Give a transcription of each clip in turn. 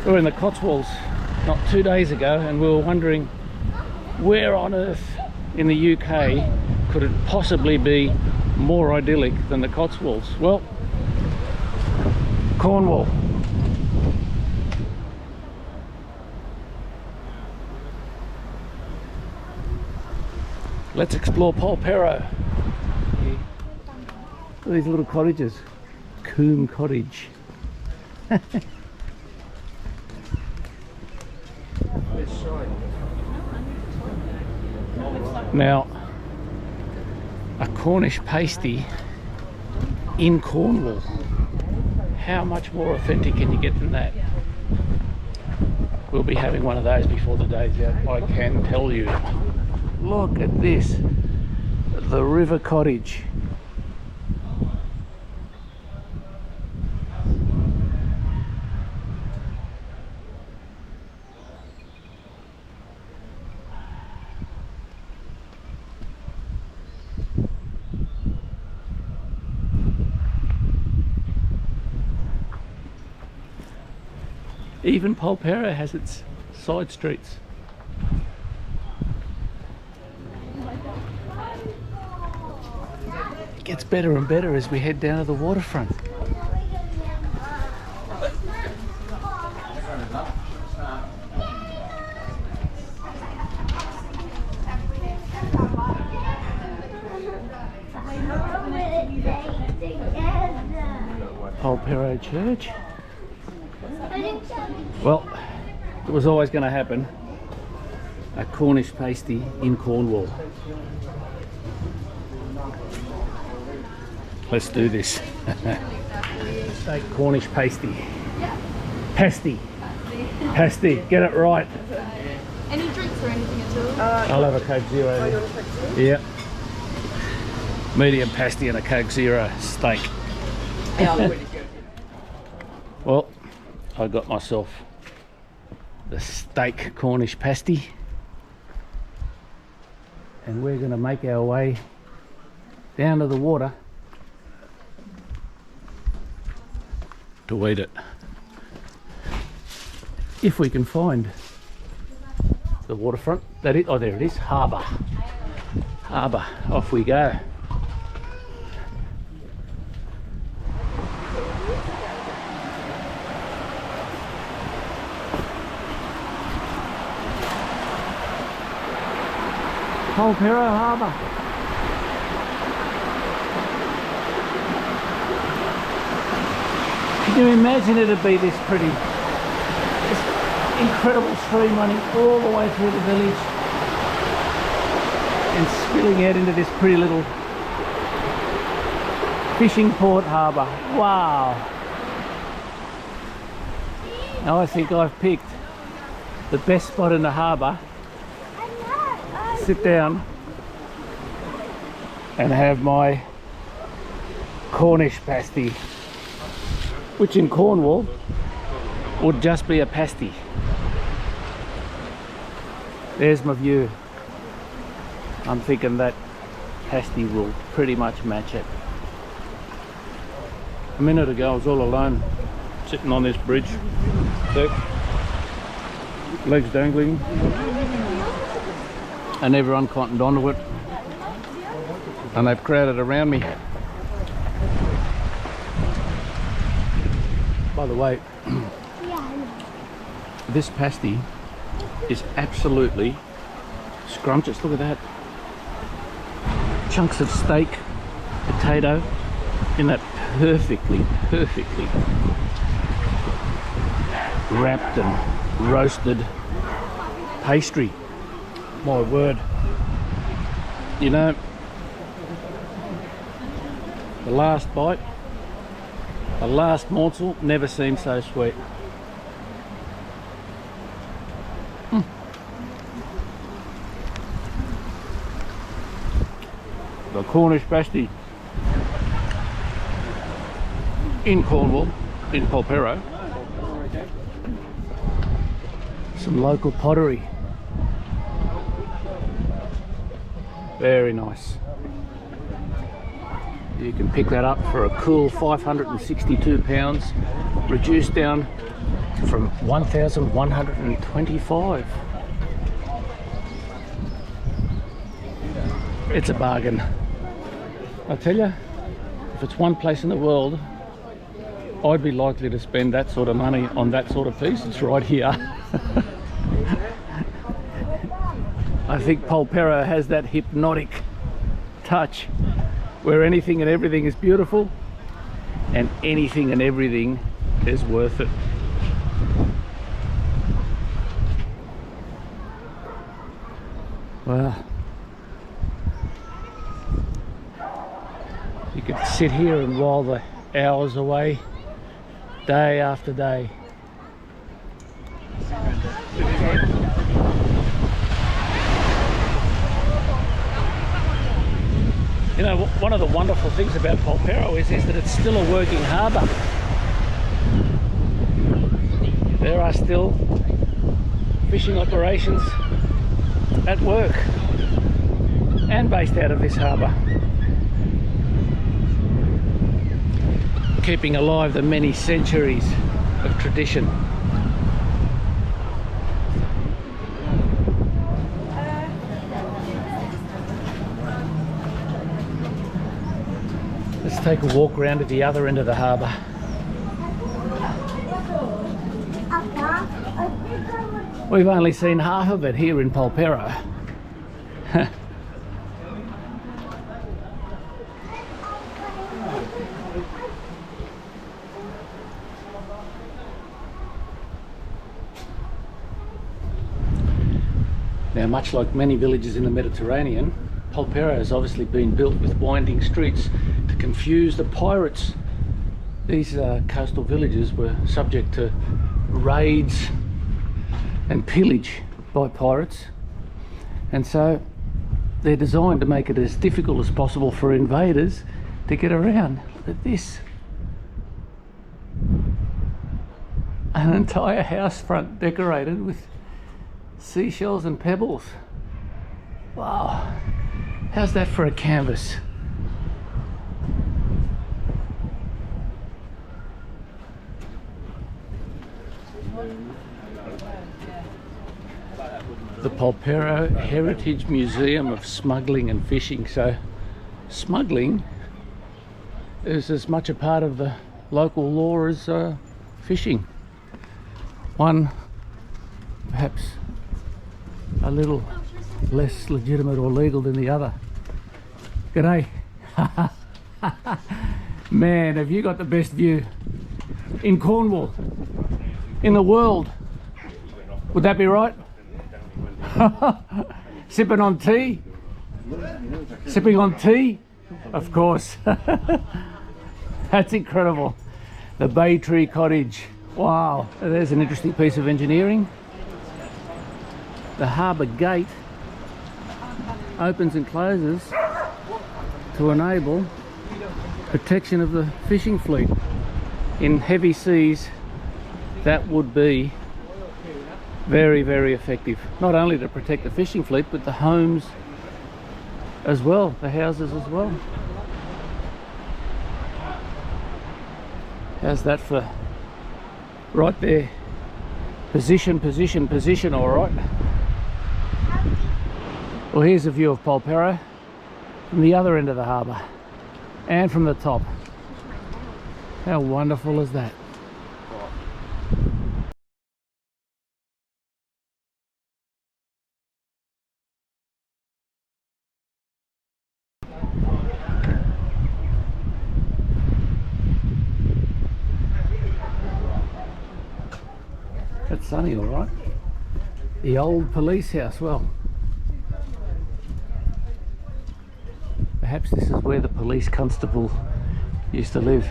We were in the Cotswolds not 2 days ago, and we were wondering where on earth in the UK could it possibly be more idyllic than the Cotswolds. Well, Cornwall. Let's explore Polperro. Look at these little cottages. Coombe Cottage. Now, a Cornish pasty in Cornwall. How much more authentic can you get than that? We'll be having one of those before the day's out, I can tell you. Look at this, the River Cottage. Even Polperro has its side streets. It gets better and better as we head down to the waterfront. Polperro Church. Well, it was always going to happen. A Cornish pasty in Cornwall. Let's do this. Steak Cornish pasty. Pasty. Pasty. Get it right. Any drinks or anything at all? I'll have a Coke Zero there. Yeah. Medium pasty and a Coke Zero steak. Well, I got myself the steak Cornish pasty, and we're going to make our way down to the water to eat it, if we can find the waterfront. That is, oh, there it is. Harbour. Off we go. Polperro Harbour. Can you imagine it'd be this pretty? This incredible stream running all the way through the village and spilling out into this pretty little fishing port harbour. Wow. Now I think I've picked the best spot in the harbour. Sit down and have my Cornish pasty, which in Cornwall would just be a pasty. There's my view. I'm thinking that pasty will pretty much match it. A minute ago I was all alone sitting on this bridge, legs dangling, and everyone cottoned onto it, and they've crowded around me. By the way, this pasty is absolutely scrumptious. Look at that. Chunks of steak, potato, in that perfectly wrapped and roasted pastry. My word. You know, the last bite, the last morsel never seemed so sweet. The Cornish pasty in Cornwall, in Polperro. Some local pottery. Very nice. You can pick that up for a cool £562, reduced down from 1,125. It's a bargain. I tell you, if it's one place in the world I'd be likely to spend that sort of money on that sort of piece, it's right here. I think Polperro has that hypnotic touch where anything and everything is beautiful and anything and everything is worth it. Well, you could sit here and while the hours away day after day. You know, one of the wonderful things about Polperro is that it's still a working harbour. There are still fishing operations at work and based out of this harbour, keeping alive the many centuries of tradition. Let's take a walk around to the other end of the harbour. We've only seen half of it here in Polperro. Now, much like many villages in the Mediterranean, Polperro has obviously been built with winding streets to confuse the pirates. These coastal villages were subject to raids and pillage by pirates, and so they're designed to make it as difficult as possible for invaders to get around. Look at this. An entire house front decorated with seashells and pebbles. Wow, how's that for a canvas? The Polperro Heritage Museum of Smuggling and Fishing. So smuggling is as much a part of the local law as fishing. One perhaps a little less legitimate or legal than the other. G'day. Man, have you got the best view in Cornwall, in the world? Would that be right? Sipping on tea? Sipping on tea? Of course. That's incredible. The Bay Tree Cottage. Wow, there's an interesting piece of engineering. The harbour gate opens and closes to enable protection of the fishing fleet. In heavy seas, that would be very, very effective. Not only to protect the fishing fleet, but the homes as well, the houses as well. How's that for right there? Position, position, position, all right. Well, here's a view of Polperro from the other end of the harbour and from the top. How wonderful is that? That's sunny, all right. The old police house, well, perhaps this is where the police constable used to live.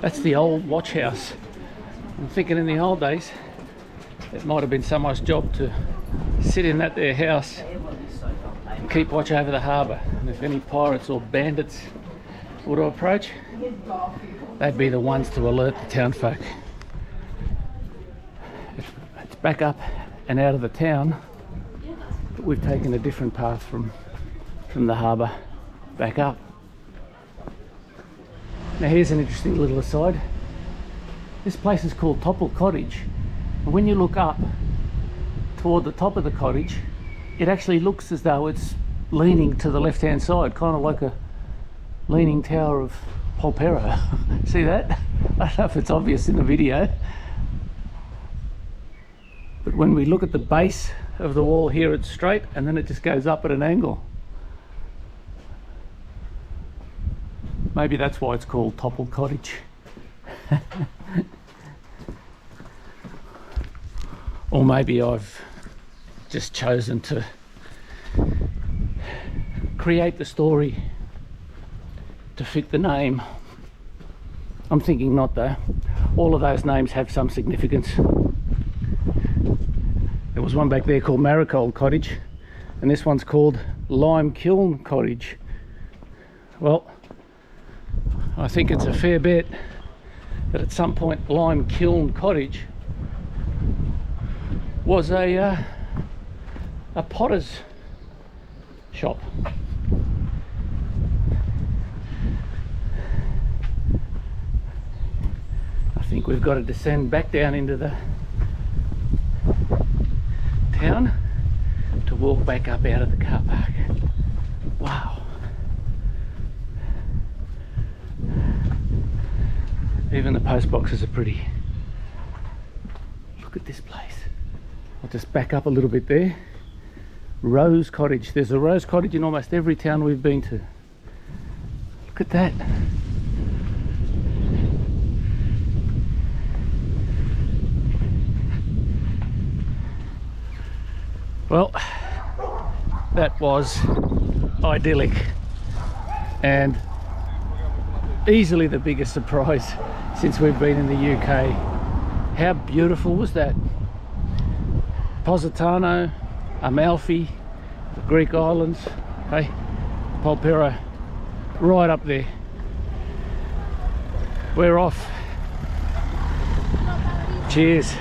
That's the old watch house. I'm thinking in the old days it might have been someone's job to sit in that there house and keep watch over the harbour, and if any pirates or bandits were to approach, they'd be the ones to alert the townfolk. It's back up and out of the town, but we've taken a different path from from the harbour back up. Now here's an interesting little aside. This place is called Topple Cottage, and when you look up toward the top of the cottage, it actually looks as though it's leaning to the left hand side, kind of like a leaning tower of Polperro. See that? I don't know if it's obvious in the video, but when we look at the base of the wall here, it's straight, and then it just goes up at an angle. Maybe that's why it's called Topple Cottage. Or maybe I've just chosen to create the story to fit the name. I'm thinking not though. All of those names have some significance. There was one back there called Marigold Cottage, and this one's called Lime Kiln Cottage. Well, I think it's a fair bet that at some point Lime Kiln Cottage was a potter's shop. I think we've got to descend back down into the town to walk back up out of the car park. Wow. Even the post boxes are pretty. Look at this place. I'll just back up a little bit there. Rose Cottage. There's a rose cottage in almost every town we've been to. Look at that. Well, that was idyllic and easily the biggest surprise since we've been in the UK. How beautiful was that? Positano, Amalfi, the Greek islands, hey, Polperro, right up there. We're off. Cheers.